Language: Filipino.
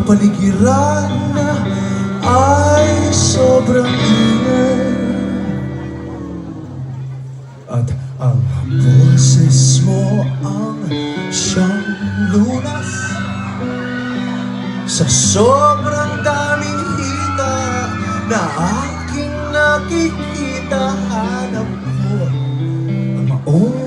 kapaligiran ay sobrang ingay, at ang boses mo ang siyang lunas sa sobrang daming hita na aking nakikita. Hanap ko ang maong